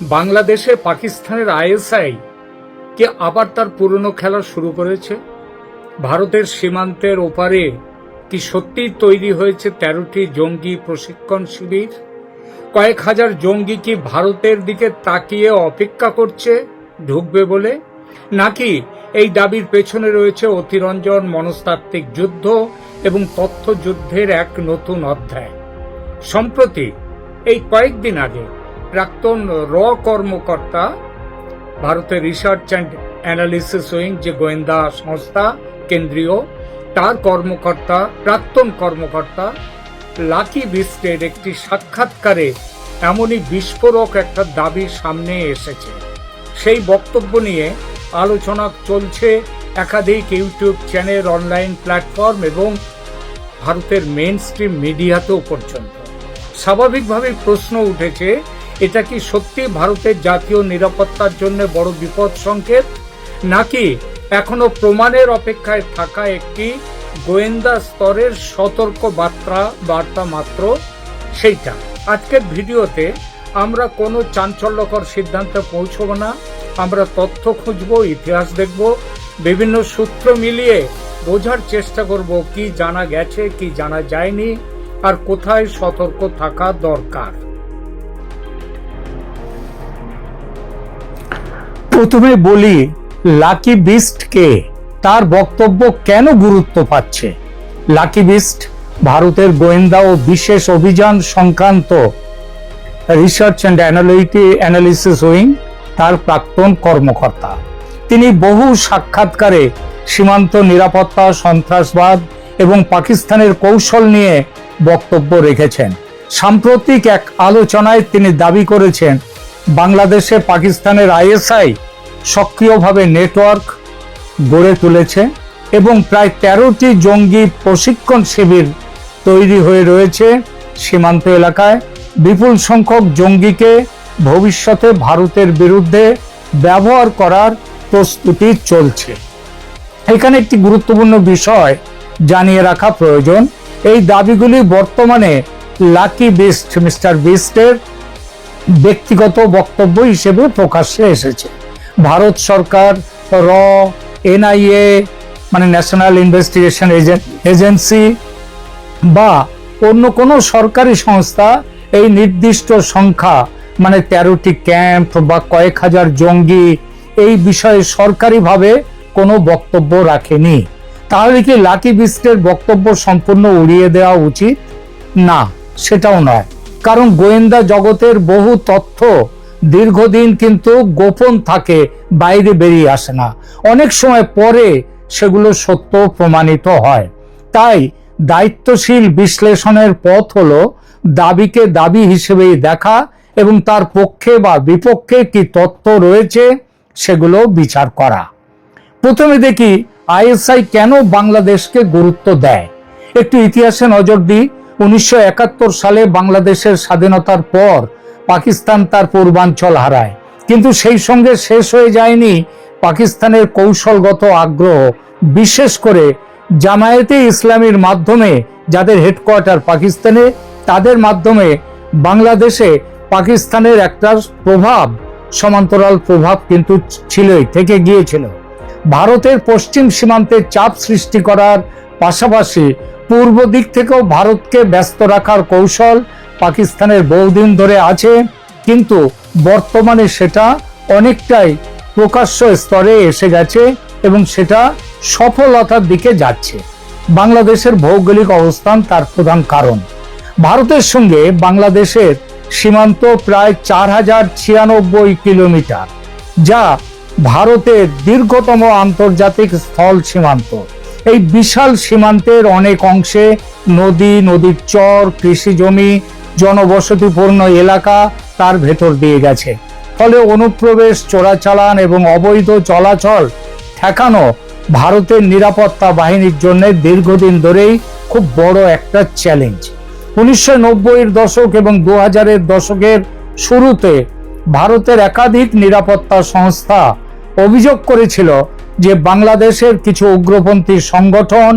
বাংলাদেশে পাকিস্তানের আইএসআই কে আবার তার পুরনো খেলা শুরু করেছে। ভারতের সীমান্তের ওপারে কি সত্যিই তৈরি হয়েছে 13টি জঙ্গি প্রশিক্ষণ শিবির? কয়েক হাজার জঙ্গি কি ভারতের দিকে তাকিয়ে অপেক্ষা করছে ঢুকবে বলে? নাকি এই দাবির পেছনে রয়েছে অতিরঞ্জন, মনস্তাত্ত্বিক যুদ্ধ এবং তথ্য যুদ্ধের এক নতুন অধ্যায়? সম্প্রতি এই কয়েকদিন আগে প্রাক্তন কর্মকর্তা, ভারতের রিসার্চ অ্যান্ড অ্যানালিসিস উইং যে গোয়েন্দা সংস্থা কেন্দ্রীয়, তার প্রাক্তন কর্মকর্তা লাকি বিস্টের একটি সাক্ষাৎকারে এমনই বিস্ফোরক একটা দাবি সামনে এসেছে। সেই বক্তব্য নিয়ে আলোচনা চলছে একাধিক ইউটিউব চ্যানেল, অনলাইন প্ল্যাটফর্ম এবং ভারতের মেইন স্ট্রিম মিডিয়াতেও পর্যন্ত। স্বাভাবিকভাবেই প্রশ্ন উঠেছে, এটা কি সত্যি ভারতের জাতীয় নিরাপত্তার জন্য বড় বিপদ সংকেত, নাকি এখনো প্রমাণের অপেক্ষায় থাকা একটি গোয়েন্দা স্তরের সতর্ক বার্তা মাত্র? সেইটা আজকের ভিডিওতে আমরা কোনো চাঞ্চল্যকর সিদ্ধান্তে পৌঁছব না। আমরা তথ্য খুঁজব, ইতিহাস দেখব, বিভিন্ন সূত্র মিলিয়ে বোঝার চেষ্টা করব কি জানা গেছে, কি জানা যায়নি, আর কোথায় সতর্ক থাকা দরকার। প্রথমে বলি, লাকি বিস্ট কে, তার বক্তব্য কেন গুরুত্ব পাচ্ছে? লাকি বিস্ট ভারতের গোয়েন্দা ও বিশেষ অভিযান সংক্রান্ত রিসার্চ অ্যান্ড অ্যানালিসিস উইং তার প্রাক্তন কর্মকর্তা। তিনি বহু সাক্ষাৎকারে সীমান্ত নিরাপত্তা, সন্ত্রাসবাদ এবং পাকিস্তানের কৌশল নিয়ে বক্তব্য রেখেছেন। সাম্প্রতিক এক আলোচনায় তিনি দাবি করেছেন, বাংলাদেশে পাকিস্তানের আইএসআই সক্রিয়ভাবে নেটওয়ার্ক গড়ে তুলেছে এবং প্রায় 13টি জঙ্গি প্রশিক্ষণ শিবির তৈরি হয়ে রয়েছে সীমান্ত এলাকায়। বিপুল সংখ্যক জঙ্গিকে ভবিষ্যতে ভারতের বিরুদ্ধে ব্যবহার করার প্রস্তুতি চলছে। এখানে একটি গুরুত্বপূর্ণ বিষয় জানিয়ে রাখা প্রয়োজন। এই দাবিগুলি বর্তমানে লাকি বিস্ট, মিস্টার বিস্টের ব্যক্তিগত বক্তব্য হিসেবে প্রকাশ্যে এসেছে। ভারত সরকার, এনআইএ মানে ন্যাশনাল ইনভেস্টিগেশন এজেন্সি বা অন্য কোনো সরকারি সংস্থা এই নির্দিষ্ট সংখ্যা মানে 13টি ক্যাম্প বা কয়েক হাজার জঙ্গি এই বিষয়ে সরকারিভাবে কোনো বক্তব্য রাখেনি। তাহলে কি লাকি বিস্টের বক্তব্য সম্পূর্ণ উড়িয়ে দেওয়া উচিত? না, সেটাও নয়। কারণ গোয়েন্দা জগতের বহু তথ্য দীর্ঘদিন কিন্তু গোপন থাকে, বাইরে বেরিয়ে আসে না। অনেক সময় পরে সেগুলো সত্য প্রমাণিত হয়। তাই দায়িত্বশীল বিশ্লেষণের পথ হলো দাবিকে দাবি হিসেবেই দেখা এবং তার পক্ষে বা বিপক্ষে কি তথ্য রয়েছে সেগুলো বিচার করা। প্রথমে দেখি আইএসআই কেন বাংলাদেশকে গুরুত্ব দেয়। একটু ইতিহাসে নজর দিই। 1971 সালে বাংলাদেশের স্বাধীনতার পর পাকিস্তান তার পূর্বাঞ্চল হারায়, কিন্তু সেই সঙ্গে শেষ হয়ে যায়নি পাকিস্তানের কৌশলগত আগ্রহ। বিশেষ করে জামায়াতে ইসলামীর মাধ্যমে, যাদের হেডকোয়ার্টার পাকিস্তানে, তাদের মাধ্যমে বাংলাদেশে পাকিস্তানের একটা প্রভাব, সমান্তরাল প্রভাব কিন্তু ছিলই, থেকে গিয়েছিল। ভারতের পশ্চিম সীমান্তে চাপ সৃষ্টি করার পাশাপাশি পূর্ব দিক থেকেও ভারতকে ব্যস্ত রাখার কৌশল পাকিস্তানের বহুদিন ধরে আছে, কিন্তু বর্তমানে সেটা অনেকটাই প্রকাশ্য স্তরে এসে গেছে এবং সেটা সফলতার দিকে যাচ্ছে। বাংলাদেশের ভৌগোলিক অবস্থান তার প্রধান কারণ। ভারতের সঙ্গে বাংলাদেশের সীমান্ত প্রায় 4096 কিলোমিটার, যা ভারতের দীর্ঘতম আন্তর্জাতিক স্থল সীমান্ত। এই বিশাল সীমান্তের অনেক অংশে নদী, নদীর চর, কৃষি জমি, জনবসতিপূর্ণ এলাকা তার ভেতর দিয়ে গেছে। ফলে অনুপ্রবেশ, চোরাচালান এবং অবৈধ চলাচল ঠেকানো ভারতের নিরাপত্তা বাহিনীর জন্য দীর্ঘদিন ধরেই খুব বড় একটা চ্যালেঞ্জ। 1990-এর দশক এবং 2000-এর দশকের শুরুতে ভারতের একাধিক নিরাপত্তা সংস্থা অভিযোগ করেছিল যে বাংলাদেশের কিছু উগ্রপন্থী সংগঠন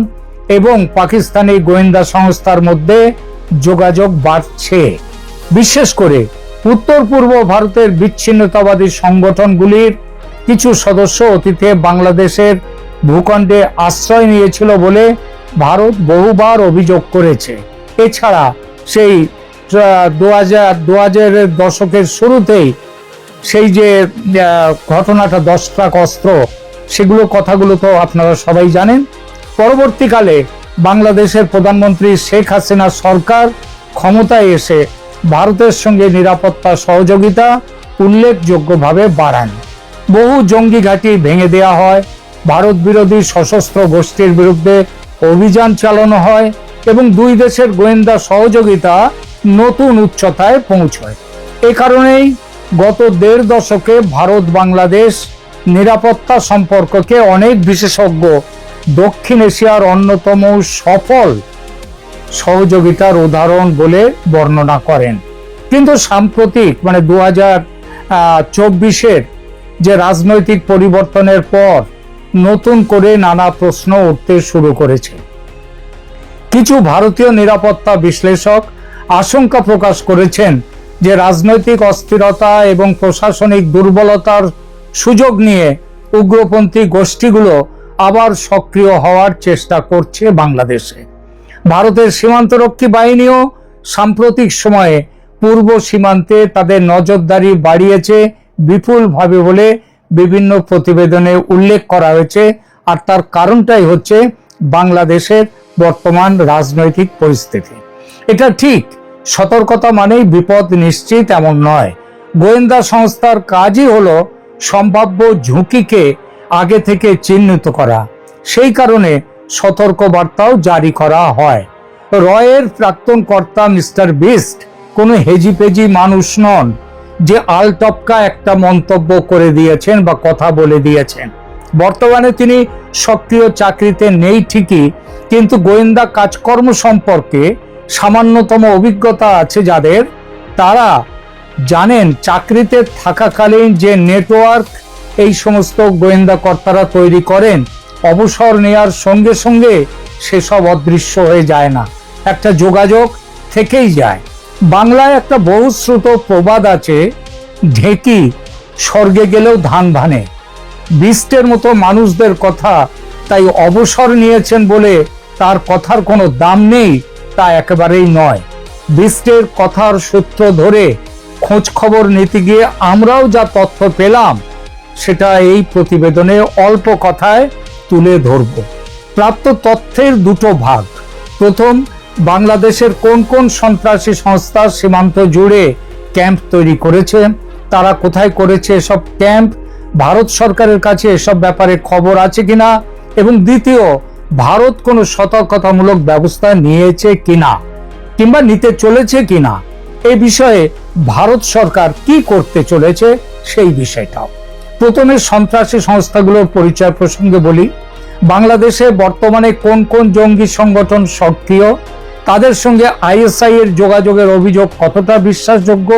এবং পাকিস্তানি গোয়েন্দা সংস্থার মধ্যে যোগাযোগ বাড়ছে। বিশেষ করে উত্তর পূর্ব ভারতের বিচ্ছিন্নতাবাদী সংগঠনগুলির কিছু সদস্য অতীতে বাংলাদেশের ভূখণ্ডে আশ্রয় নিয়েছিল বলে ভারত বহুবার অভিযোগ করেছে। এছাড়া সেই 2000-এর দশকের শুরুতেই সেই যে ঘটনাটা 10 ট্রাক অস্ত্র, সেগুলো কথাগুলো তো আপনারা সবাই জানেন। পরবর্তীকালে বাংলাদেশের প্রধানমন্ত্রী শেখ হাসিনা সরকার ক্ষমতায় এসে ভারতের সঙ্গে নিরাপত্তা সহযোগিতা উল্লেখযোগ্যভাবে বাড়ান। বহু জঙ্গি ঘাঁটি ভেঙে দেওয়া হয়, ভারত বিরোধী সশস্ত্র গোষ্ঠীর বিরুদ্ধে অভিযান চালানো হয় এবং দুই দেশের গোয়েন্দা সহযোগিতা নতুন উচ্চতায় পৌঁছয়। এ কারণেই গত 1.5 দশকে ভারত বাংলাদেশ নিরাপত্তা সম্পর্ককে অনেক বিশেষজ্ঞ দক্ষিণ এশিয়ার অন্যতম সফল সহযোগিতার উদাহরণ বলে বর্ণনা করেন। কিন্তু সাম্প্রতিক 2024-এর যে রাজনৈতিক পরিবর্তনের পর নতুন করে নানা প্রশ্ন উঠতে শুরু করেছে। কিছু ভারতীয় নিরাপত্তা বিশ্লেষক আশঙ্কা প্রকাশ করেছেন যে রাজনৈতিক অস্থিরতা এবং প্রশাসনিক দুর্বলতার সুযোগ নিয়ে উগ্রপন্থী গোষ্ঠীগুলো আবার সক্রিয় হওয়ার চেষ্টা করছে বাংলাদেশে। ভারতের সীমান্তরক্ষী বাহিনীও সাম্প্রতিক সময়ে পূর্ব সীমান্তে তাদের নজরদারি বাড়িয়েছে বিপুলভাবে বলে বিভিন্ন প্রতিবেদনে উল্লেখ করা হয়েছে। আর তার কারণটাই হচ্ছে বাংলাদেশের বর্তমান রাজনৈতিক পরিস্থিতি। এটা ঠিক, সতর্কতা মানেই বিপদ নিশ্চিত এমন নয়। গোয়েন্দা সংস্থার কাজই হলো সম্ভাব্য ঝুঁকিকে আগে থেকে চিহ্নিত করা। সেই কারণে সতর্ক বার্তাও জারি করা হয়। রয়ের প্রাক্তন কর্তা মিস্টার বিস্ট কোনো হেজিপেজি মানুষ নন যে আলটপকা একটা মন্তব্য করে দিয়েছেন বা কথা বলে দিয়েছেন। বর্তমানে তিনি সক্রিয় চাকরিতে নেই ঠিকই, কিন্তু গোয়েন্দা কাজকর্ম সম্পর্কে সামান্যতম অভিজ্ঞতা আছে যাদের, তারা জানেন চাকরিতে থাকাকালীন যে নেটওয়ার্ক এই সমস্ত গোয়েন্দা কর্তারা তৈরি করেন, অবসর নেয়ার সঙ্গে সঙ্গে সেসব অদৃশ্য হয়ে যায় না, একটা যোগাযোগ থেকেই যায়। বাংলায় একটা বহুশ্রুত প্রবাদ আছে, ঢেকি স্বর্গে গেলেও ধান ভানে। বিস্টের মতো মানুষদের কথা তাই অবসর নিয়েছেন বলে তার কথার কোনো দাম নেই তা একেবারেই নয়। বিস্টের কথার সূত্র ধরে খোঁজ খবর নিতে গিয়ে আমরাও যা তথ্য পেলাম সেটা এই প্রতিবেদনে অল্প কথায় তুলে ধরব। প্রাপ্ত তথ্যের দুটো ভাগ। প্রথম, বাংলাদেশের কোন কোন সন্ত্রাসী সংস্থা সীমান্ত জুড়ে ক্যাম্প তৈরি করেছে, তারা কোথায় করেছে এসব ক্যাম্প, ভারত সরকারের কাছে এসব ব্যাপারে খবর আছে কিনা, এবং দ্বিতীয়, ভারত কোনো সতর্কতামূলক ব্যবস্থা নিয়েছে কিনা কিংবা নিতে চলেছে কিনা, এই বিষয়ে ভারত সরকার কি করতে চলেছে সেই বিষয়টাও। প্রথমে সন্ত্রাসী সংস্থাগুলোর পরিচয় প্রসঙ্গে বলি। বাংলাদেশে বর্তমানে কোন কোন জঙ্গি সংগঠন সক্রিয়, তাদের সঙ্গে আইএসআই এর যোগাযোগের অভিযোগ কতটা বিশ্বাসযোগ্য,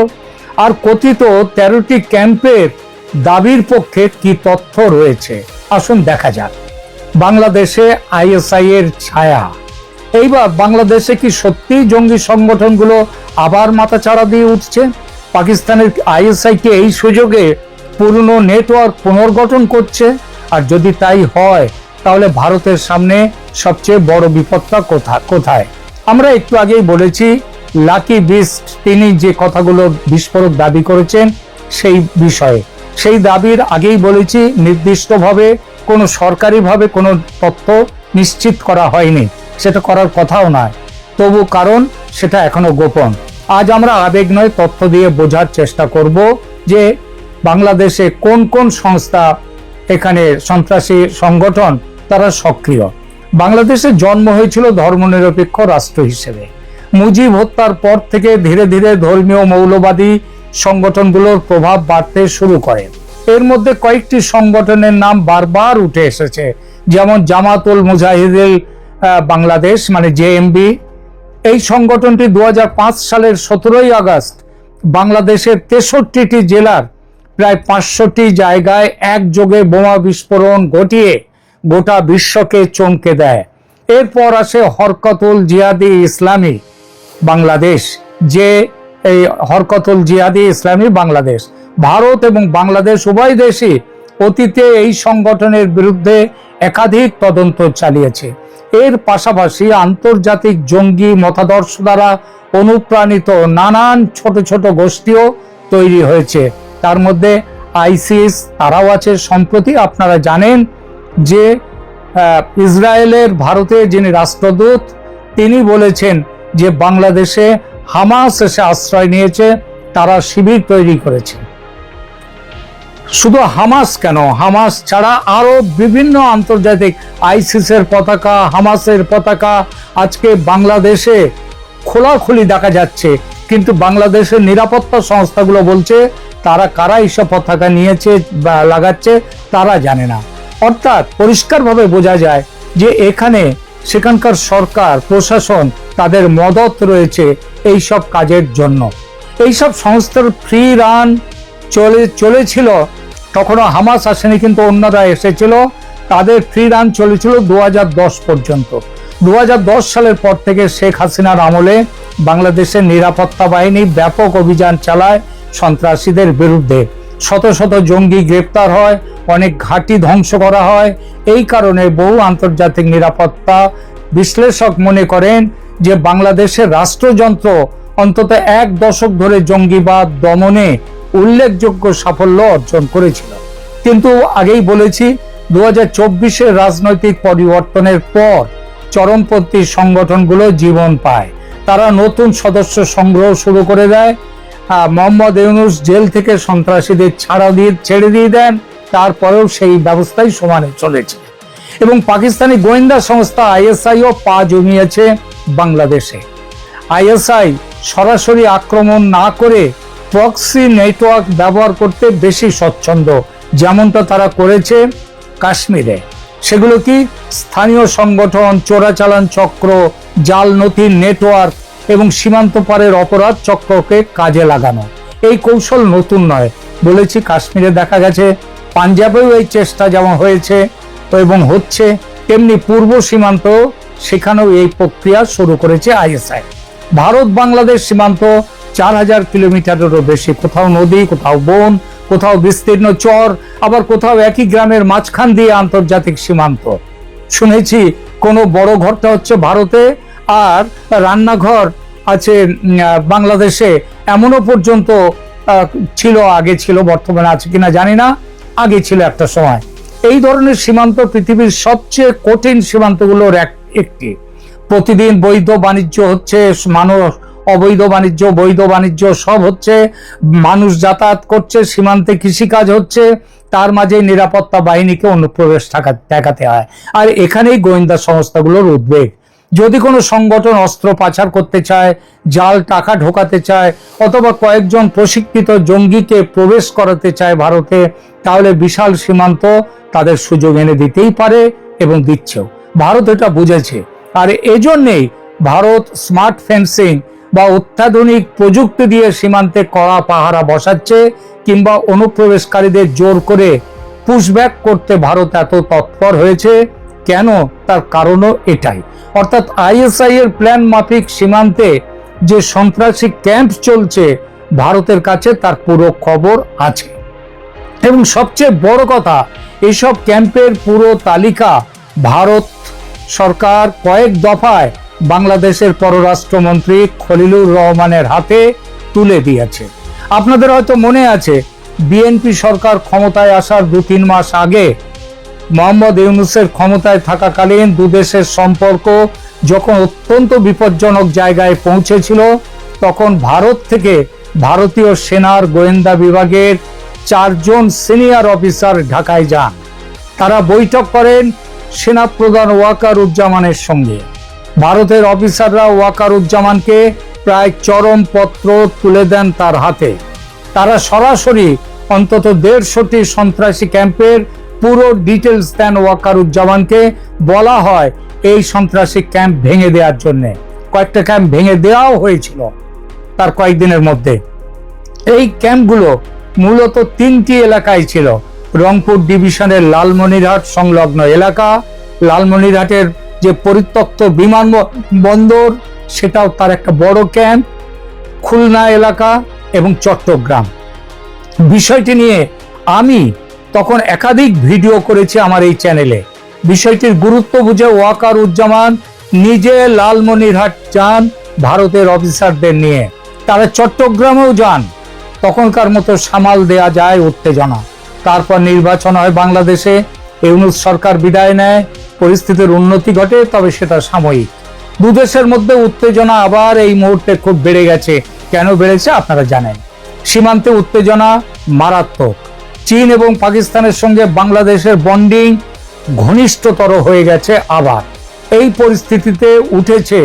আর কথিত 13টি ক্যাম্পের দাবির পক্ষে কি তথ্য রয়েছে, আসুন দেখা যাক। বাংলাদেশে আইএসআই এর ছায়া। এইবার বাংলাদেশে কি সত্যি জঙ্গি সংগঠনগুলো আবার মাথাচাড়া দিয়ে উঠছে? পাকিস্তানের আইএসআই কে এই সুযোগে পুরনো নেটওয়ার্ক পুনর্গঠন করছে? আর যদি তাই হয় তাহলে ভারতের সামনে সবচেয়ে বড় বিপদটা কোথায়? আমরা একটু আগেই বলেছি, লাকি বিস্ট তিনি যে কথাগুলো বিস্ফোরক দাবি করেছেন সেই বিষয়ে, সেই দাবির আগেই বলেছি নির্দিষ্টভাবে কোনো সরকারিভাবে কোনো তথ্য নিশ্চিত করা হয়নি, সেটা করার কথাও নয়, তবু কারণ সেটা এখনো গোপন। আজ আমরা আবেগ নয় তথ্য দিয়ে বোঝার চেষ্টা করব যে বাংলাদেশে কোন কোন সংস্থা, এখানে সন্ত্রাসী সংগঠন তারা সক্রিয়। বাংলাদেশের জন্ম হয়েছিল ধর্মনিরপেক্ষ রাষ্ট্র হিসেবে। মুজিব হত্যার পর থেকে ধীরে ধীরে ধর্মীয় মৌলবাদী সংগঠনগুলোর প্রভাব বাড়তে শুরু করে। এর মধ্যে কয়েকটি সংগঠনের নাম বারবার উঠে এসেছে, যেমন জামাতুল মুজাহিদিন বাংলাদেশ জেএমবি। এই সংগঠনটি 2005 সালের 17 আগস্ট বাংলাদেশের 63টি জেলার প্রায় 500টি জায়গায় একযোগে বোমা বিস্ফোরণ ঘটিয়ে গোটা বিশ্বকে চমকে দেয়। এরপর আসে হরকতুল জিহাদি ইসলামী বাংলাদেশ, যে এই হরকতুল জিহাদি ইসলামী বাংলাদেশ। ভারত এবং বাংলাদেশ উভয় দেশই অতীতে এই সংগঠনের বিরুদ্ধে একাধিক তদন্ত চালিয়েছে। এর পাশাপাশি আন্তর্জাতিক জঙ্গি মতাদর্শ দ্বারা অনুপ্রাণিত নানান ছোট ছোট গোষ্ঠীও তৈরি হয়েছে। তার মধ্যে আইসিস তারাও আছে। সম্প্রতি আপনারা জানেন যে ইসরায়েলের ভারতে যিনি রাষ্ট্রদূত তিনি বলেছেন যে বাংলাদেশে হামাস এসে আশ্রয় নিয়েছে, তারা শিবির তৈরি করেছে। শুধু হামাস কেন, হামাস ছাড়া আরো বিভিন্ন আন্তর্জাতিক আইসিসের পতাকা, হামাসের পতাকা আজকে বাংলাদেশে খোলাখুলি দেখা যাচ্ছে। কিন্তু বাংলাদেশের নিরাপত্তা সংস্থাগুলো বলছে তারা কারা এইসব পতাকা নিয়েছে বা লাগাচ্ছে তারা জানে না। অর্থাৎ পরিষ্কারভাবে বোঝা যায় যে এখানে সেখানকার সরকার প্রশাসন তাদের মদত রয়েছে এইসব কাজের জন্য। এইসব সংস্থার ফ্রি রান চলেছিল, তখনও হামাস আসেনি কিন্তু অন্যরা এসেছিল। তাদের ফ্রি রান চলেছিল 2010 পর্যন্ত। 2010 সালের পর থেকে শেখ হাসিনার আমলে বাংলাদেশের নিরাপত্তা বাহিনী ব্যাপক অভিযান চালায় সন্ত্রাসীদের বিরুদ্ধে। শত শত জঙ্গি গ্রেপ্তার হয়, অনেক ঘাঁটি ধ্বংস করা হয়। এই কারণে বহু আন্তর্জাতিক নিরাপত্তা বিশ্লেষক মনে করেন যে বাংলাদেশের রাষ্ট্রযন্ত্র অন্তত 1 দশক ধরে জঙ্গিবাদ দমনে উল্লেখযোগ্য সাফল্য অর্জন করেছিল। কিন্তু আগেই বলেছি 2024-এর রাজনৈতিক পরিবর্তনের পর চরমপন্থী সংগঠনগুলো জীবন পায়। তারা নতুন সদস্য সংগ্রহ শুরু করে দেয়। মোহাম্মদ ইউনূস জেল থেকে সন্ত্রাসীদের ছেড়ে দিয়ে দেন, তারপরেও সেই ব্যবস্থাই সমানে চলেছে। এবং পাকিস্তানি গোয়েন্দা সংস্থা আইএসআইও পা জমিয়েছে বাংলাদেশে। আইএসআই সরাসরি আক্রমণ না করে প্রক্সি নেটওয়ার্ক ব্যবহার করতে বেশি স্বচ্ছন্দ, যেমনটা তারা করেছে কাশ্মীরে। সেগুলো কি? স্থানীয় সংগঠন, চোরাচালান চক্র, জাল নথির নেটওয়ার্ক এবং সীমান্ত পারের অপরাধ চক্রকে কাজে লাগানো। এই কৌশল নতুন নয়, বলেছি। কাশ্মীরে দেখা গেছে, পাঞ্জাবেও এই চেষ্টা যেমন হয়েছে এবং হচ্ছে, তেমনি পূর্ব সীমান্ত সেখানেও এই প্রক্রিয়া শুরু করেছে আইএসআই। ভারত বাংলাদেশ সীমান্ত 4000 কিলোমিটারেরও বেশি। কোথাও নদী, কোথাও বন, কোথাও বিস্তীর্ণ চর, আবার কোথাও একই গ্রামের মাঝখান দিয়ে আন্তর্জাতিক সীমান্ত। শুনেছি কোনো বড় ঘরটা হচ্ছে ভারতে আর রান্নাঘর আছে বাংলাদেশে। এমনও পর্যন্ত ছিল, আগে ছিল, বর্তমানে আছে কিনা জানি না, আগে ছিল একটা সময়। এই ধরনের সীমান্ত পৃথিবীর সবচেয়ে কঠিন সীমান্তগুলোর একটি। প্রতিদিন বৈধ বাণিজ্য হচ্ছে, মানুষ অবৈধ বাণিজ্য, বৈধ বাণিজ্য সব হচ্ছে, মানুষ যাতায়াত করছে, সীমান্তে কৃষিকাজ হচ্ছে, তার মাঝে নিরাপত্তা বাহিনীকে অনুপ্রবেশ দেখাতে হয়। আর এখানেই গোয়েন্দা সংস্থাগুলোর উদ্বেগ। যদি কোনো সংগঠন অস্ত্র পাচার করতে চায়, জাল টাকা ঢোকাতে চায়, অথবা কয়েকজন প্রশিক্ষিত জঙ্গিকে প্রবেশ করাতে চায় ভারতে, তাহলে বিশাল সীমান্ত তাদের সুযোগ এনে দিতেই পারে এবং দিচ্ছেও। ভারত এটা বুঝেছে। আর এজন্যেই ভারত স্মার্ট ফেন্সিং বা অত্যাধুনিক প্রযুক্তি দিয়ে সীমান্তে কড়া পাহারা বসাচ্ছে, কিংবা অনুপ্রবেশকারীদের জোর করে পুশব্যাক করতে ভারত এত তৎপর হয়েছে। কেন? তার কারণও এটাই। অর্থাৎ আইএসআই এর প্ল্যান মাফিক সীমান্তে যে সন্ত্রাসী ক্যাম্প চলছে, ভারতের কাছে তার পুরো খবর আছে। এবং সবচেয়ে বড় কথা, এইসব ক্যাম্পের পুরো তালিকা ভারত সরকার কয়েক দফায় বাংলাদেশের পররাষ্ট্রমন্ত্রী খলিলুর রহমানের হাতে তুলে দিয়েছে। আপনাদের হয়তো মনে আছে, বিএনপি সরকার ক্ষমতায় আসার 2-3 মাস আগে মোহাম্মদ ইউনূসের ক্ষমতায় থাকাকালীন দুদেশের সম্পর্ক যখন অত্যন্ত বিপজ্জনক জায়গায় পৌঁছেছিল, তখন ভারত থেকে ভারতীয় সেনার গোয়েন্দা বিভাগের 4 জন সিনিয়র অফিসার ঢাকায় যান। তারা বৈঠক করেন সেনাপ্রধান ওয়াকারুজ্জামানের সঙ্গে। ভারতের অফিসাররা ওয়াকারুজ্জামানকে প্রায় চরম পত্র তুলে দেন তার হাতে। তারা সরাসরি অন্তত 150টি সন্ত্রাসী ক্যাম্পের পুরো ডিটেলস দেন ওয়াকারুজ্জামানকে। বলা হয় এই সন্ত্রাসী ক্যাম্প ভেঙে দেওয়ার জন্য। কয়েকটা ক্যাম্প ভেঙে দেওয়াও হয়েছিল তার কয়েকদিনের মধ্যে। এই ক্যাম্পগুলো মূলত 3টি এলাকায় ছিল। রংপুর ডিভিশনের লালমনিরহাট সংলগ্ন এলাকা, লালমনিরহাটের যে পরিত্যক্ত বিমানবন্দর, সেটাও তার একটা বড় ক্যাম্প। খুলনা এলাকা এবং চট্টগ্রাম। বিষয়টি নিয়ে আমি তখন একাধিক ভিডিও করেছি আমার এই চ্যানেলে। বিষয়টির গুরুত্ব বুঝে ওয়াকারুজ্জামান নিজে লালমনিরহাট যান ভারতের অফিসারদের নিয়ে, তারা চট্টগ্রামেও যান। তখনকার মতো সামাল দেয়া যায় উত্তেজনা। তারপর নির্বাচন হয় বাংলাদেশে, ইউনূস সরকার বিদায় নেয়, পরিস্থিতির উন্নতি ঘটে, তবে সেটা সাময়িক। দুদেশের মধ্যে উত্তেজনা আবার এই মুহূর্তে খুব বেড়ে গেছে। কেন বেড়েছে আপনারা জানেন। সীমান্তে উত্তেজনা মারাত্মক। চীন এবং পাকিস্তানের সঙ্গে বাংলাদেশের বন্ডিং ঘনিষ্ঠতর হয়ে গেছে আবার। এই পরিস্থিতিতে উঠেছে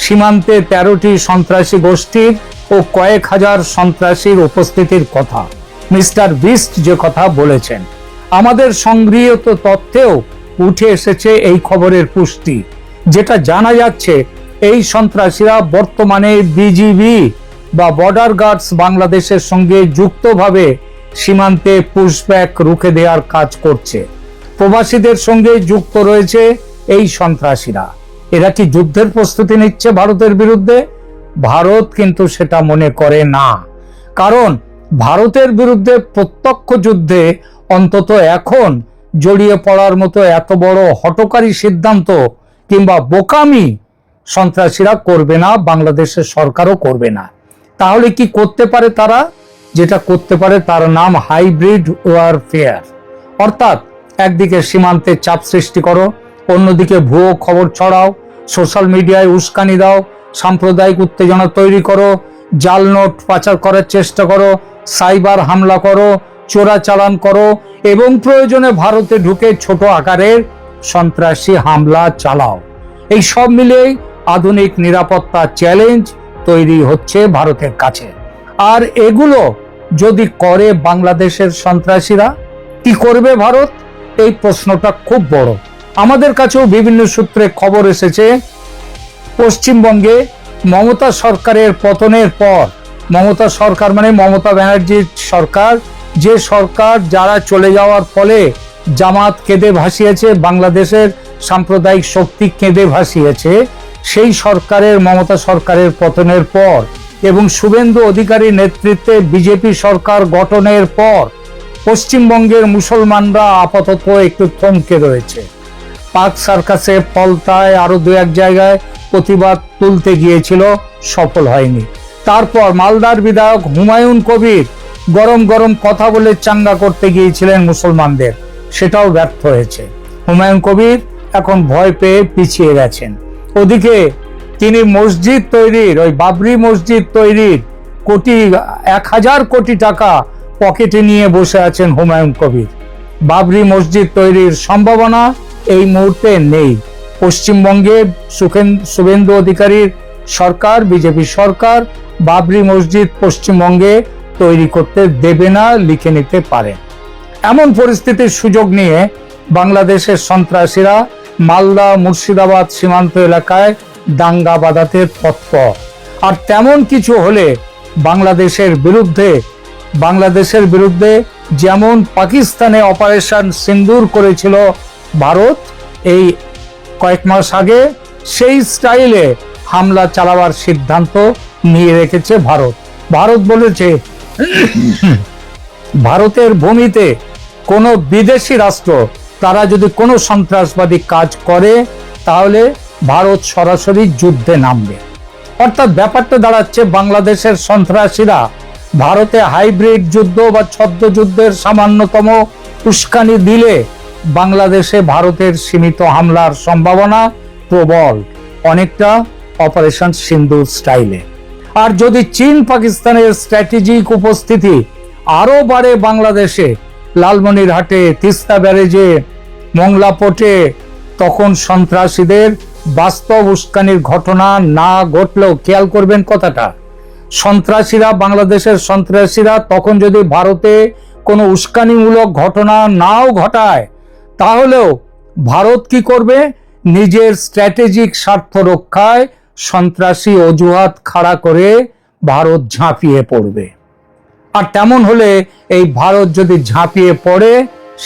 সীমান্তে 13টি সন্ত্রাসী গোষ্ঠীর ও কয়েক হাজার সন্ত্রাসীর উপস্থিতির কথা। মিস্টার বিস্ট যে কথা বলেছেন, আমাদের সংগৃহীত তথ্যেও উঠে এসেছে এই খবরের পুষ্টি। যেটা জানা যাচ্ছে, এই সন্ত্রাসীরা বর্তমানে বিজিবি বা বর্ডার গার্ডস বাংলাদেশের সঙ্গে যুক্তভাবে সীমান্তে পুশব্যাক রুখে দেওয়ার কাজ করছে। প্রবাসীদের সঙ্গে যুক্ত রয়েছে এই সন্ত্রাসীরা। এরা কি যুদ্ধের প্রস্তুতি নিচ্ছে ভারতের বিরুদ্ধে? ভারত কিন্তু সেটা মনে করে না। কারণ ভারতের বিরুদ্ধে প্রত্যক্ষ যুদ্ধে অন্তত এখন জড়িয়ে পড়ার মতো এত বড় হঠকারী সিদ্ধান্ত কিংবা বোকামি সন্ত্রাসীরা করবে না, বাংলাদেশের সরকারও করবে না। তাহলে কি করতে পারে তারা? যেটা করতে পারে তার নাম হাইব্রিড ওয়ারফেয়ার। অর্থাৎ একদিকে সীমান্তে চাপ সৃষ্টি করো, অন্যদিকে ভুয়ো খবর ছড়াও, সোশ্যাল মিডিয়ায় উস্কানি দাও, সাম্প্রদায়িক উত্তেজনা তৈরি করো, জাল নোট পাচার করার চেষ্টা করো, সাইবার হামলা করো, চোরাচালান করো এবং প্রয়োজনে ভারতে ঢুকে ছোট আকারের সন্ত্রাসী হামলা চালাও। এই সব মিলেই আধুনিক নিরাপত্তা চ্যালেঞ্জ তৈরি হচ্ছে ভারতের কাছে। আর এগুলো যদি করে বাংলাদেশের সন্ত্রাসীরা, কি করবে ভারত? এই প্রশ্নটা খুব বড়। আমাদের কাছেও বিভিন্ন সূত্রে খবর এসেছে, পশ্চিমবঙ্গে মমতা সরকারের পতনের পর, মমতা সরকার মানে মমতা ব্যানার্জির সরকার, যে সরকার যারা চলে যাওয়ার ফলে জামাত কেঁদে ভাসিয়েছে, বাংলাদেশের সাম্প্রদায়িক শক্তি কেঁদে ভাসিয়েছে, সেই সরকারের, মমতা সরকারের পতনের পর এবং শুভেন্দু অধিকারী নেতৃত্বে বিজেপি সরকার গঠনের পর পশ্চিমবঙ্গের মুসলমানরা আপাতত একটু থমকে রয়েছে। পার্ক সার্কাসে, ফলতায়, আরো দু এক জায়গায় প্রতিবাদ তুলতে গিয়েছিল, সফল হয়নি। তারপর মালদার বিধায়ক হুমায়ুন কবির গরম গরম কথা বলে চাঙ্গা করতে গিয়েছিলেন মুসলমানদের, সেটাও ব্যর্থ হয়েছে। হুমায়ুন কবির এখন ভয় পেয়ে পিছিয়ে গেছেন। ওদিকে তিনি মসজিদ তৈরির, ওই বাবরি মসজিদ তৈরির 1000 কোটি টাকা পকেটে নিয়ে বসে আছেন হুমায়ুন কবির। বাবরি মসজিদ তৈরির সম্ভাবনা এই মুহূর্তে নেই। পশ্চিমবঙ্গে শুভেন্দু অধিকারীর সরকার, বিজেপি সরকার বাবরি মসজিদ পশ্চিমবঙ্গে তৈরি করতে দেবে না, লিখে নিতে পারে। এমন পরিস্থিতির সুযোগ নিয়ে বাংলাদেশের সন্ত্রাসীরা মালদা মুর্শিদাবাদ সীমান্ত এলাকায় দাঙ্গা বাঁধাতে তৎপর। আর তেমন কিছু হলে বাংলাদেশের বিরুদ্ধে যেমন পাকিস্তানে অপারেশন সিন্দুর করেছিল ভারত এই কয়েক মাস আগে, সেই স্টাইলে হামলা চালাবার সিদ্ধান্ত নিয়ে রেখেছে ভারত। ভারত বলেছে ভারতের ভূমিতে কোনো বিদেশি রাষ্ট্র তারা যদি কোনো সন্ত্রাসবাদী কাজ করে তাহলে ভারত সরাসরি যুদ্ধে নামবে। অর্থাৎ ব্যাপারটা দাঁড়াচ্ছে, বাংলাদেশের সন্ত্রাসীরা ভারতে হাইব্রিড যুদ্ধ বা ছদ্ম যুদ্ধের সামান্যতম উস্কানি দিলে বাংলাদেশে ভারতের সীমিত হামলার সম্ভাবনা প্রবল, অনেকটা অপারেশন সিন্দুর স্টাইলে। আর যদি চীন পাকিস্তানের স্ট্র্যাটেজিক উপস্থিতি আরো বাড়ে বাংলাদেশে, লালমনিরহাটে, তিস্তা ব্যারেজে, মংলা পোর্টে, তখন সন্ত্রাসীদের বাস্তব উস্কানির ঘটনা না ঘটলেও, খেয়াল করবেন কথাটা, বাংলাদেশের সন্ত্রাসীরা তখন যদি ভারতে কোনো উস্কানিমূলক ঘটনা নাও ঘটায়, তাহলেও ভারত কি করবে? নিজের স্ট্র্যাটেজিক স্বার্থ রক্ষায় সন্ত্রাসী অজুহাত খাড়া করে ভারত ঝাঁপিয়ে পড়বে। আর তেমন হলে এই ভারত যদি ঝাঁপিয়ে পড়ে,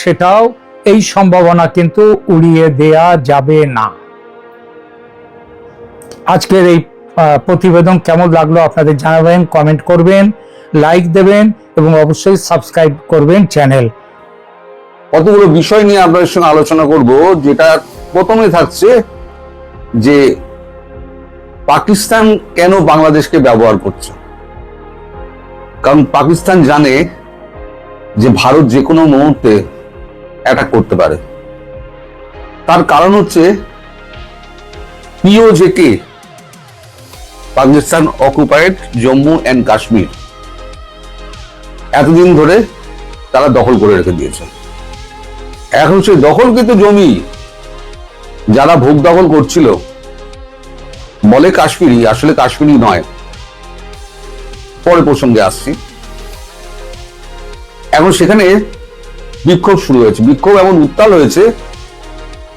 সেটাও এই সম্ভাবনা কিন্তু উড়িয়ে দেয়া যাবে না। আজকের এই প্রতিবেদন কেমন লাগলো আপনাদের জানাবেন, কমেন্ট করবেন, লাইক দেবেন এবং অবশ্যই সাবস্ক্রাইব করবেন চ্যানেল। কতগুলো বিষয় নিয়ে আপনাদের সঙ্গে আলোচনা করব। যেটা প্রথমে থাকছে যে পাকিস্তান কেন বাংলাদেশকে ব্যবহার করছে। কারণ পাকিস্তান জানে যে ভারত যে কোনো মুহূর্তে অ্যাটাক করতে পারে। তার কারণ হচ্ছে পিওজেকে, পাকিস্তান অকুপাইড জম্মু অ্যান্ড কাশ্মীর, এতদিন ধরে তারা দখল করে রেখে দিয়েছে। এখন সেই দখলকৃত জমি যারা ভোগ দখল করছিল বলে কাশ্মীরি, আসলে কাশ্মীরি নয়, পরে প্রসঙ্গে আসছি। এখন সেখানে বিক্ষোভ শুরু হয়েছে, বিক্ষোভ এমন উত্তাল হয়েছে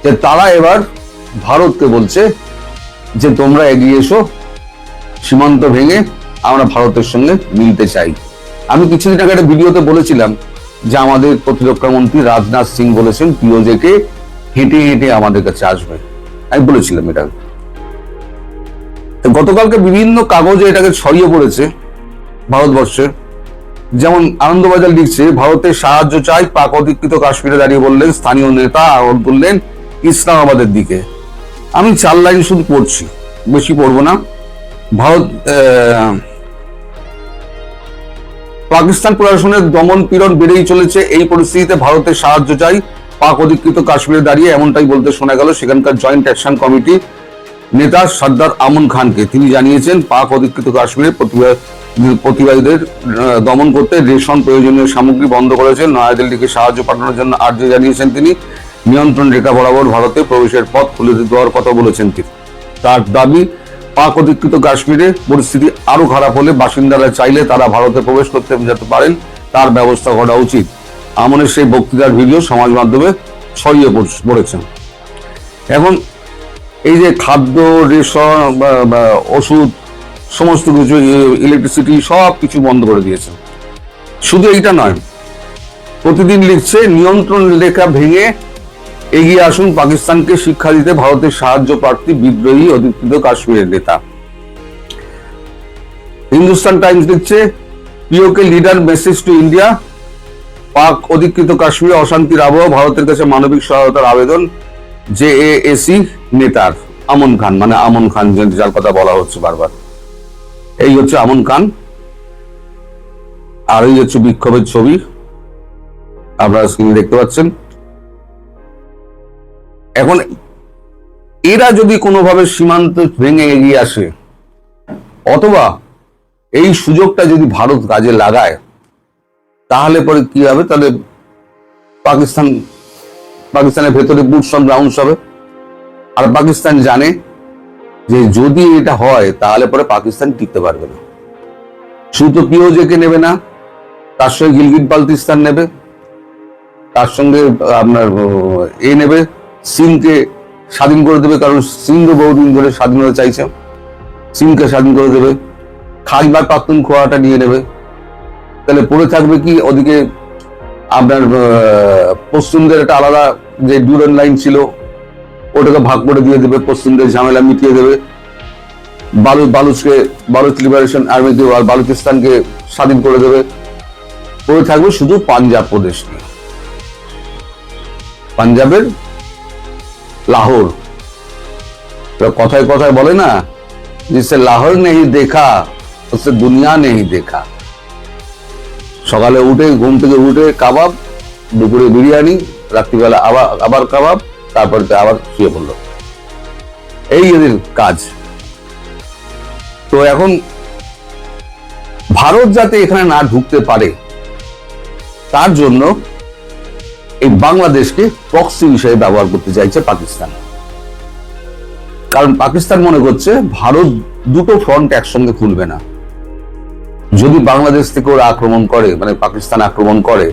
যে তারা এবার ভারতকে বলছে যে তোমরা এগিয়ে এসো, সীমান্ত ভেঙে আমরা ভারতের সঙ্গে মিলতে চাই। আমি কিছুদিন আগে একটা ভিডিওতে বলেছিলাম যে আমাদের প্রতিরক্ষা মন্ত্রী রাজনাথ সিং বলেছেন পিওজেকে হেঁটে হেঁটে আমাদের কাছে আসবে, আমি বলেছিলাম এটা। গতকালকে বিভিন্ন কাগজে এটাকে ছড়িয়ে পড়েছে ভারতবর্ষে। যেমন আনন্দবাজার লিখছে, ভারতের সাহায্য চাই, পাক অধিকৃত কাশ্মীরে দাঁড়িয়ে বললেন স্থানীয় নেতা, আহ্বান করলেন ইসলামাবাদের দিকে। আমি 4 লাইন শুধু পড়ছি, বেশি পড়বো না। পাকিস্তান প্রশাসনের দমন পীড়ন বেড়েই চলেছে, এই পরিস্থিতিতে ভারতের সাহায্য চাই, পাক অধিকৃত কাশ্মীরে দাঁড়িয়ে এমনটাই বলতে শোনা গেল সেখানকার জয়েন্ট অ্যাকশন কমিটি নেতা সর্দার আমন খানকে। তিনি জানিয়েছেন পাক অধিকৃত কাশ্মীরে প্রতিবাদীদের দমন করতে রেশন প্রয়োজনীয় সামগ্রী বন্ধ করেছেন। নয়াদিল্লিকে সাহায্য পাঠানোর জন্য আর্জি জানিয়েছেন তিনি। নিয়ন্ত্রণ রেখা বরাবর ভারতে প্রবেশের পথ খুলে দেওয়ার কথা বলেছেন তিনি। তার দাবি, পাক অধিকৃত কাশ্মীরে পরিস্থিতি আরো খারাপ হলে বাসিন্দারা চাইলে তারা ভারতে প্রবেশ করতে যেতে পারেন, তার ব্যবস্থা করা উচিত। আমনের সেই বক্তৃতার ভিডিও সমাজ মাধ্যমে ছড়িয়ে পড়েছেন। এখন এই যে খাদ্য, রেশন, ওষুধ, সমস্ত কিছু, ইলেকট্রিসিটি সব কিছু বন্ধ করে দিয়েছে। শুধু এইটা নয়, প্রতিদিন লিখছে নিয়ন্ত্রণ রেখা ভেঙে এগিয়ে আসুন, পাকিস্তানকে শিক্ষা দিতে ভারতের সাহায্য প্রার্থী বিদ্রোহী অধিকৃত কাশ্মীরের নেতা। হিন্দুস্তান টাইমস লিখছে পিওকে লিডার মেসেজ টু ইন্ডিয়া, পাক অধিকৃত কাশ্মীরে অশান্তির আবহাওয়া, ভারতের কাছে মানবিক সহায়তার আবেদন জেএসি নেতার। আমন খান, মানে আমন খান যার কথা বলা হচ্ছে বারবার, এই হচ্ছে আমন খান। আর এই হচ্ছে বিক্ষোভের ছবি আপনারা স্ক্রিনে দেখতে পাচ্ছেন। এখন এরা যদি কোনোভাবে সীমান্ত ভেঙে এগিয়ে আসে, অথবা এই সুযোগটা যদি ভারত কাজে লাগায়, তাহলে পরে কি হবে? তাহলে পাকিস্তানের ভেতরে বুটস অন গ্রাউন্ডস হবে। আর পাকিস্তান জানে যে যদি এটা হয় তাহলে পরে পাকিস্তান টিকতে পারবে না। শুধু পিওজেকে নেবে না, তার সঙ্গে গিলগিট বালতিস্তান নেবে, তার সঙ্গে আপনার নেবে, সিংকে স্বাধীন করে দেবে, কারণ সিংহ বহুদিন ধরে স্বাধীনতা চাইছে, সিংকে স্বাধীন করে দেবে, খাইবার পাখতুনখোয়াটা নিয়ে নেবে। তাহলে পড়ে থাকবে কি? ওদিকে আপনার পশ্চিমদের একটা আলাদা যে ডিউরেন লাইন ছিল ওটাকে ভাগ করে দিয়ে দেবে, পশ্চিমদের ঝামেলা মিটিয়ে দেবে। বালুচ লিবারেশন আর্মিকে আর বালুচিস্তানকে স্বাধীন করে দেবে। পড়ে থাকবে শুধু পাঞ্জাব প্রদেশ নিয়ে, পাঞ্জাবের লাহোর। কথায় কথায় বলে না, जिसे লাহোর নেই দেখা উসে দুনিয়া নেই দেখা। সকালে উঠে ঘুম থেকে উঠে কাবাব, দুপুরে বিরিয়ানি, রাত্রিবেলা আবার কাবাব, তারপর আবার শুয়ে পড়লো, এই এদের কাজ। তো এখন ভারত যাতে এখানে না ঢুকতে পারে তার জন্য এই বাংলাদেশকে প্রক্সি হিসেবে ব্যবহার করতে চাইছে পাকিস্তান। কারণ পাকিস্তান মনে করছে ভারত দুটো ফ্রন্ট একসঙ্গে খুলবে না। যদি বাংলাদেশ থেকে ওরা আক্রমণ করে, মানে পাকিস্তান আক্রমণ করে,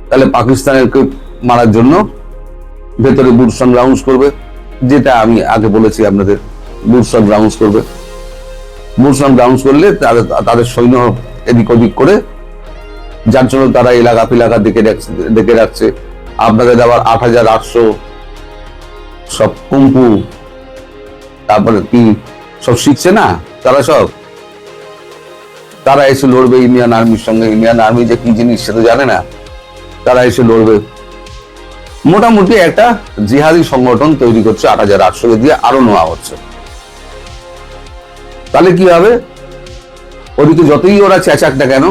তাহলে পাকিস্তানকে মারার জন্য ভেতরে বুটস অন গ্রাউন্ডস করবে, যেটা আমি আগে বলেছি আপনাদের, বুটস অন গ্রাউন্ডস করবে। বুটস অন গ্রাউন্ডস করলে তাদের সৈন্য এদিক ওদিক করে, যার জন্য তারা এলাকা ফিলাকা দেখে রাখছে। আপনাদের আবার 8800 সব কুম্পু, তারপরে কি সব শিখছে না তারা এসে লড়বে ইন্ডিয়ান আর্মির সঙ্গে। ইন্ডিয়ান আর্মি যে কি জিনিস সেটা জানে না, তারা এসে লড়বে। মোটামুটি একটা জিহাদি সংগঠন তৈরি করছে 8,800 দিয়ে, আরো নেওয়া হচ্ছে। তাহলে কি হবে, ওদিকে যতই ওরা চেঁচাক না কেন,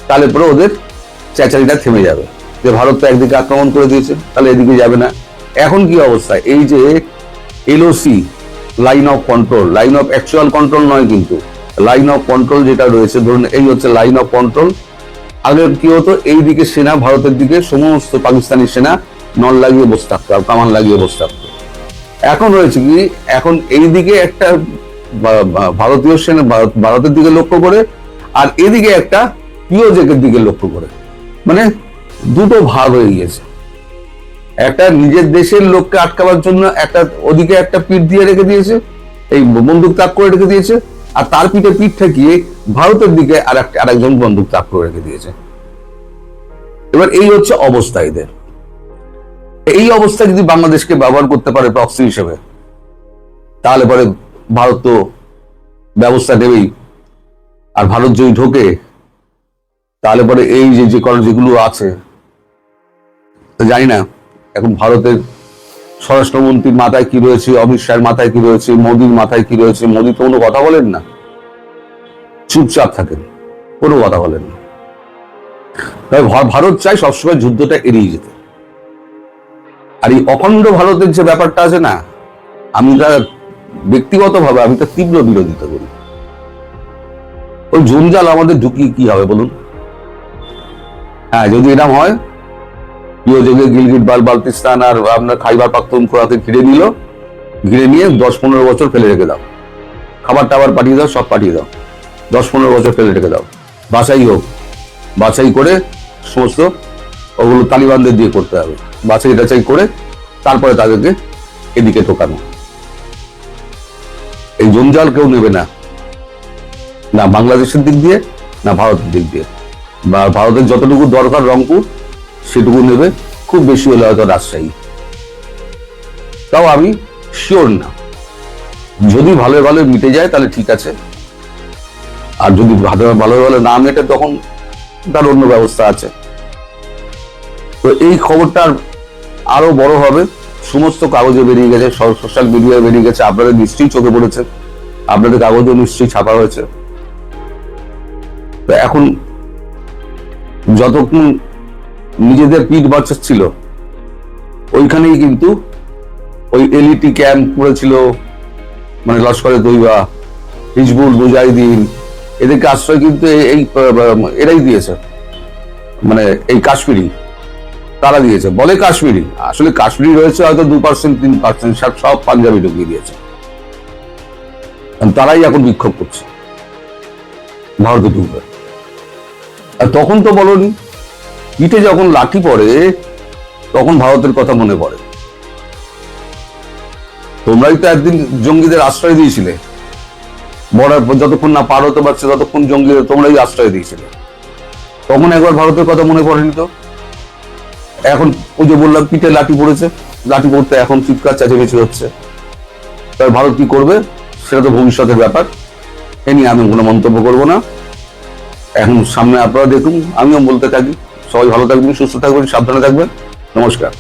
তাহলে পরে ওদের চেঁচারিটা থেমে যাবে যে ভারত তো একদিকে আক্রমণ করে দিয়েছে, তাহলে এদিকে যাবে না। এখন কি অবস্থা, এই যে LOC, line of control, line of actual control নয় কিন্তু লাইন অফ কন্ট্রোল যেটা রয়েছে, ধরুন এই হচ্ছে লাইন অফ কন্ট্রোল। আগে কি হতো, এই দিকে সেনা, ভারতের দিকে সমস্ত পাকিস্তানি সেনা নল লাগিয়ে বসে থাকতো আর কামান লাগিয়ে বসে থাকতো। এখন হয়েছে কি, এখন এই দিকে একটা ভারতীয় সেনা ভারতের দিকে লক্ষ্য করে, আর এদিকে একটা পিওজেকের দিকে লক্ষ্য করে, মানে দুটো ভাগ হয়ে গিয়েছে। একটা নিজের দেশের লোককে আটকাবার জন্য একটা ওদিকে একটা পিঠ দিয়ে রেখে দিয়েছে, এই বন্দুক তাক করে রেখে দিয়েছে, আর তার পিঠে পিঠ ঠেকিয়ে ভারতের দিকে আরেকজন বন্দুক তাক করে রেখে দিয়েছে। এবার এই হচ্ছে অবস্থা এদের। এই অবস্থা যদি বাংলাদেশকে ব্যবহার করতে পারে প্রক্সি হিসেবে, তাহলে পরে ভারত তো ব্যবস্থা নেবেই। আর ভারত যদি ঢোকে, তাহলে পরে এই যেগুলো আছে, জানি না এখন ভারতের স্বরাষ্ট্রমন্ত্রীর মাথায় কি রয়েছে, অমিত শাহের মাথায় কি রয়েছে, মোদীর মাথায় কি রয়েছে। মোদী তো কোনো কথা বলেন না, চুপচাপ থাকেন, কোনো কথা বলেন না। ভারত চাই সবসময় যুদ্ধটা এড়িয়ে যেতে। আর এই অখণ্ড ভারতের যে ব্যাপারটা আছে না, আমি তার ব্যক্তিগতভাবে আমি তার তীব্র বিরোধিতা করি। ওই জঞ্জাল আমাদের ঢুকিয়ে কি হবে বলুন? হ্যাঁ, যদি এরকম হয়, গিলগিট বালতিস্তান আর আপনার খাইবার পাখতুনখোয়াকে ঘিরে নিয়ে 10-15 বছর ফেলে রেখে দাও, খাবার টাবার পাঠিয়ে দাও, সব পাঠিয়ে দাও, 10-15 বছর ফেলে রেখে দাও, বাছাই করে সমস্ত ওগুলো তালিবানদের দিয়ে করতে হবে, বাছাই করে তারপরে তাদেরকে এদিকে ঢোকানো। এই জঞ্জাল কেউ নেবে না, না বাংলাদেশের দিক দিয়ে, না ভারতের দিক দিয়ে। বা ভারতের যতটুকু দরকার রংপুর, সেটুকু নেবে, খুব বেশি হলে হয়তো রাজশাহী। তাও আমি শিওর না, যদি ভালো ভালো মিটে যায় তাহলে ঠিক আছে, আর যদি ভালো না মেটে তখন তার অন্য ব্যবস্থা আছে। তো এই খবরটা আরো বড় হবে, সমস্ত কাগজে বেরিয়ে গেছে, সোশ্যাল মিডিয়ায় বেরিয়ে গেছে, আপনাদের নিশ্চয়ই চোখে পড়েছে, আপনাদের কাগজে নিশ্চয়ই ছাপা হয়েছে। তো এখন যতক্ষণ নিজেদের পিঠ বাঁচাচ্ছিল, ওইখানেই কিন্তু ওই এলইটি ক্যাম্প করেছিল, মানে লস্করে তৈবা, হিজবুল মুজাহিদিন, এদেরকে আশ্রয় কিন্তু এরাই দিয়েছে, মানে এই কাশ্মীরি তারা দিয়েছে, বলে কাশ্মীরি, আসলে কাশ্মীরি রয়েছে হয়তো 2%, 3%, সব পাঞ্জাবি ঢুকিয়ে দিয়েছে। তারাই এখন বিক্ষোভ করছে ভারতে ঢুকবে। আর তখন তো বলনি, পিঠে যখন লাঠি পড়ে তখন ভারতের কথা মনে পড়ে। তোমরাই তো একদিন জঙ্গিদের আশ্রয় দিয়েছিলে, বর্ডার যতক্ষণ না পার হতে পারছে ততক্ষণ জঙ্গিদের তোমরাই আশ্রয় দিয়েছিলে, তখন একবার ভারতের কথা মনে পড়েনি তো? এখন ওই যে বললাম, পিঠে লাঠি পড়েছে, লাঠি পড়তে এখন চিৎকার চেঁচামেচি হচ্ছে। তাই ভারত কি করবে সেটা তো ভবিষ্যতের ব্যাপার, এ নিয়ে আমি কোনো মন্তব্য করবো না। এখন সামনে আপনারা দেখুন, আমিও বলতে থাকি। সবাই ভালো থাকবেন, সুস্থ থাকবেন, সাবধানে থাকবেন। নমস্কার।